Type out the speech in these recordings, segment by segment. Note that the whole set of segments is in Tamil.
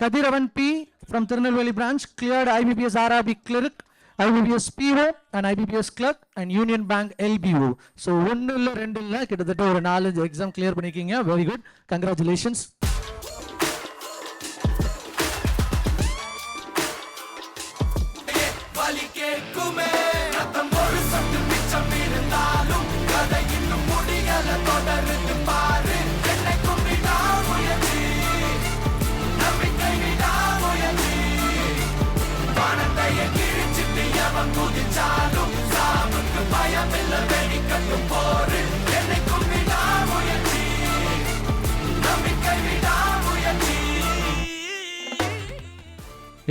Kadiravan P from Tirunelveli branch cleared IBPS RRB clerk, IBPS PO and IBPS clerk and Union Bank LBO. So ஒன்னு இல்ல ரெண்டு இல்ல கிட்டத்தட்ட ஒரு 4-5 எக்ஸாம் கிளியர் பண்ணிருக்கீங்க. Very good, congratulations.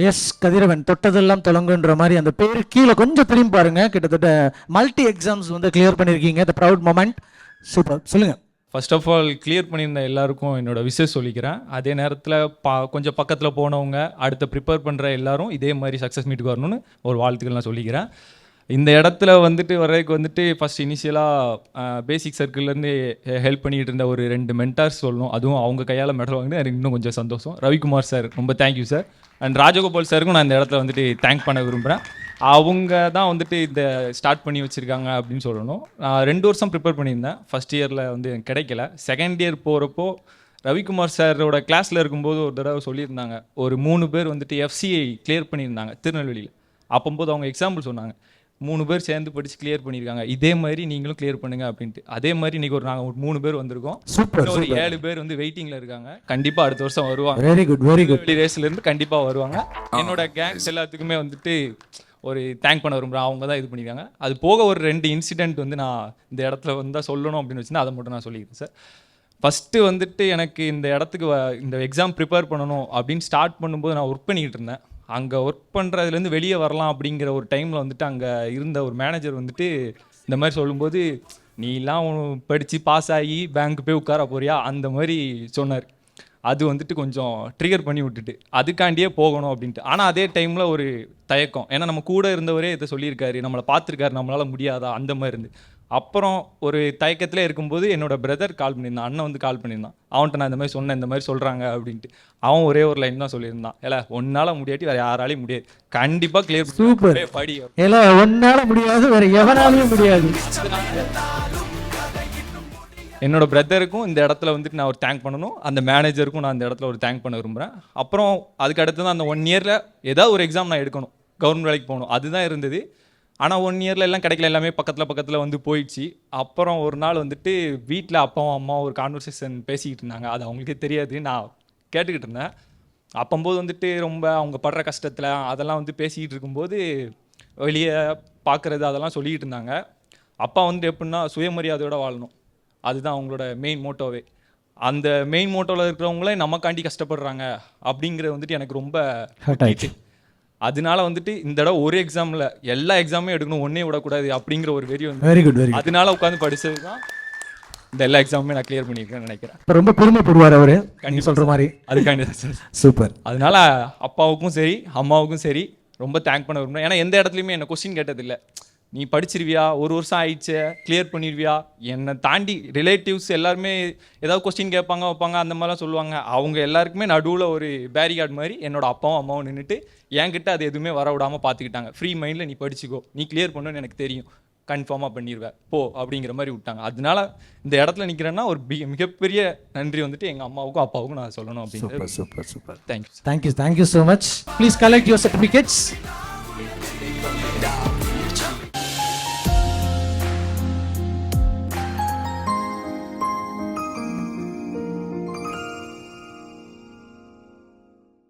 எஸ் கதிரவன், தொட்டதெல்லாம் தொடங்குன்ற மாதிரி அந்த பேர் கீழே கொஞ்சம் திரும்பி பாருங்க. கிட்டத்தட்ட மல்டி எக்ஸாம்ஸ் வந்து கிளியர் பண்ணியிருக்கீங்க. த ப்ரவுட் மொமெண்ட். சூப்பர், சொல்லுங்க. ஃபர்ஸ்ட் ஆஃப் ஆல் கிளியர் பண்ணியிருந்த எல்லாருக்கும் என்னோட விஷஸ் சொல்லிக்கிறேன். அதே நேரத்தில் கொஞ்சம் பக்கத்தில் போனவங்க அடுத்த ப்ரிப்பேர் பண்ணுற எல்லாரும் இதே மாதிரி சக்ஸஸ் மீட்டுக்கு வரணும்னு ஒரு வாழ்த்துக்கள் நான் சொல்லிக்கிறேன். இந்த இடத்துல வந்துட்டு வர்றதுக்கு வந்துட்டு ஃபஸ்ட் இனிஷியலாக பேசிக் சர்க்கிள்லேருந்து ஹெல்ப் பண்ணிகிட்டு இருந்த ஒரு 2 மென்டார்ஸ் சொல்லணும். அதுவும் அவங்க கையால் மெடல் வாங்கினது எனக்கு இன்னும் கொஞ்சம் சந்தோஷம். ரவிக்குமார் சார் ரொம்ப தேங்க்யூ சார். அண்ட் ராஜகோபால் சாருக்கும் நான் இந்த இடத்துல வந்துட்டு தேங்க் பண்ண விரும்புகிறேன். அவங்க தான் வந்துட்டு இந்த ஸ்டார்ட் பண்ணி வச்சுருக்காங்க அப்படின்னு சொல்லணும். நான் 2 வருஷம் ப்ரிப்பேர் பண்ணியிருந்தேன். ஃபஸ்ட் இயரில் வந்து எனக்கு கிடைக்கல. செகண்ட் இயர் போகிறப்போ ரவிக்குமார் சாரோட கிளாஸில் இருக்கும்போது ஒரு தடவை சொல்லியிருந்தாங்க, ஒரு 3 பேர் வந்துட்டு FCI கிளியர் பண்ணியிருந்தாங்க திருநெல்வேலியில். அப்போம்போது அவங்க எக்ஸாம்பிள் சொன்னாங்க, 3 பேர் சேர்ந்து படித்து கிளியர் பண்ணியிருக்காங்க, இதே மாதிரி நீங்களும் கிளியர் பண்ணுங்க அப்படின்ட்டு. அதே மாதிரி இன்றைக்கி நாங்கள் ஒரு 3 பேர் வந்திருக்கோம். சூப்பர். ஒரு 7 பேர் வந்து வெயிட்டிங்கில் இருக்காங்க. கண்டிப்பாக அடுத்த வருஷம் வருவாங்க. Very good, very good. ரேஸ்லேருந்து கண்டிப்பாக வருவாங்க. என்னோட கேங்ஸ் எல்லாத்துக்குமே வந்துட்டு ஒரு தேங்க் பண்ண விரும்புகிறேன். அவங்க தான் இது பண்ணியிருக்காங்க. அது போக ஒரு 2 இன்சிடென்ட் வந்து நான் இந்த இடத்துல வந்தால் சொல்லணும் அப்படின்னு வச்சுன்னா அதை மட்டும் நான் சொல்லிக்கிறேன் சார். ஃபஸ்ட்டு வந்துட்டு எனக்கு இந்த இடத்துக்கு இந்த எக்ஸாம் ப்ரிப்பேர் பண்ணணும் அப்படின்னு ஸ்டார்ட் பண்ணும்போது நான் ஒர்க் பண்ணிக்கிட்டு இருந்தேன். அங்கே ஒர்க் பண்ணுறதுலேருந்து வெளியே வரலாம் அப்படிங்கிற ஒரு டைமில் வந்துட்டு அங்கே இருந்த ஒரு மேனேஜர் வந்துட்டு இந்த மாதிரி சொல்லும்போது, நீலாம் படித்து பாஸ் ஆகி பேங்க்கு போய் உட்கார போறியா அந்த மாதிரி சொன்னார். அது வந்துட்டு கொஞ்சம் ட்ரிகர் பண்ணி விட்டுட்டு அதுக்காண்டியே போகணும் அப்படின்ட்டு. ஆனால் அதே டைமில் ஒரு தயக்கம், ஏன்னா நம்ம கூட இருந்தவரே இதை சொல்லியிருக்காரு, நம்மளை பார்த்துருக்காரு, நம்மளால் முடியாதா அந்த மாதிரி இருந்து. அப்புறம் ஒரு தயக்கத்திலே இருக்கும்போது என்னோட பிரதர் கால் பண்ணியிருந்தான், அண்ணன் வந்து கால் பண்ணியிருந்தான். அவன்கிட்ட நான் இந்த மாதிரி சொன்னேன், இந்த மாதிரி சொல்கிறாங்க அப்படின்ட்டு. அவன் ஒரே ஒரு லைன் தான் சொல்லியிருந்தான், இல்லை ஒன்னால் முடியாட்டி வேறு யாராலையும் முடியாது, கண்டிப்பாக கிளியர். சூப்பர். படி இல்லை ஒன்னால முடியாது, வேறு எவனாலையும் முடியாது. என்னோட பிரதருக்கும் இந்த இடத்துல வந்துட்டு நான் ஒரு தேங்க் பண்ணணும், அந்த மேனேஜருக்கும் நான் இந்த இடத்துல ஒரு தேங்க் பண்ண விரும்புகிறேன். அப்புறம் அதுக்கு அடுத்து தான் அந்த 1 இயரில் ஏதாவது ஒரு எக்ஸாம் நான் எடுக்கணும், கவர்மெண்ட் வேலைக்கு போகணும், அதுதான் இருந்தது. ஆனால் 1 இயரில் எல்லாம் கிடைக்கல, எல்லாமே பக்கத்தில் வந்து போயிடுச்சு. அப்புறம் ஒரு நாள் வந்துட்டு வீட்டில் அப்பாவும் அம்மா ஒரு கான்வர்சேஷன் பேசிக்கிட்டு இருந்தாங்க. அது அவங்களுக்கே தெரியாது, நான் கேட்டுக்கிட்டு இருந்தேன். அப்போம்போது வந்துட்டு ரொம்ப அவங்க படுற கஷ்டத்தில் அதெல்லாம் வந்து பேசிக்கிட்டு இருக்கும்போது வெளியே பார்க்குறது அதெல்லாம் சொல்லிக்கிட்டு இருந்தாங்க. அப்பா வந்து எப்படின்னா சுயமரியாதையோடு வாழணும், அதுதான் அவங்களோட மெயின் மோட்டோவே. அந்த மெயின் மோட்டோவில் இருக்கிறவங்களே நமக்காண்டி கஷ்டப்படுறாங்க அப்படிங்கிறது வந்துட்டு எனக்கு ரொம்ப ஹர்ட் ஆயிடுச்சு. அதனால வந்துட்டு இந்த தடவை ஒரு எக்ஸாமில் எல்லா எக்ஸாமே எடுக்கணும், ஒன்றே விடக்கூடாது அப்படிங்கிற ஒரு வெறி வந்து வெரி குட், வெரி குட். அதனால உட்காந்து படிச்சது தான் இந்த எல்லா எக்ஸாமுமே நான் கிளியர் பண்ணியிருக்கேன்னு நினைக்கிறேன். இப்போ ரொம்ப பெருமைப்படுவார் அவர் கண்டிப்பாக சொல்கிற மாதிரி. அதுக்காண்டி தான் சார். சூப்பர். அதனால அப்பாவுக்கும் சரி அம்மாவுக்கும் சரி ரொம்ப தேங்க் பண்ண விரும்புகிறேன். ஏன்னா எந்த இடத்துலையுமே என்ன கொஸ்டின் கேட்டதில்லை, நீ படிச்சிருவியா, 1 வருஷம் ஆயிடுச்சு கிளியர் பண்ணிடுவியா. என்னை தாண்டி ரிலேட்டிவ்ஸ் எல்லாருமே ஏதாவது கொஸ்டின் கேட்பாங்க வைப்பாங்க அந்த மாதிரிலாம் சொல்லுவாங்க. அவங்க எல்லாருக்குமே நடுவில் ஒரு பேரிகார்டு மாதிரி என்னோட அப்பாவும் அம்மாவும் நின்றுட்டு என்கிட்ட அது எதுவுமே வர விடாமல் பார்த்துக்கிட்டாங்க. ஃப்ரீ மைண்டில் நீ படிச்சுக்கோ, நீ கிளியர் பண்ணுன்னு எனக்கு தெரியும், கன்ஃபார்மாக பண்ணிடுவேன் போ அப்படிங்கிற மாதிரி விட்டாங்க. அதனால இந்த இடத்துல நிற்கிறேன்னா ஒரு மிகப்பெரிய நன்றி வந்துட்டு எங்கள் அம்மாவுக்கும் அப்பாவுக்கும் நான் சொல்லணும் அப்படின்னு. Super, super, super. Thank you, thank you, thank you so much. Please collect your certificates.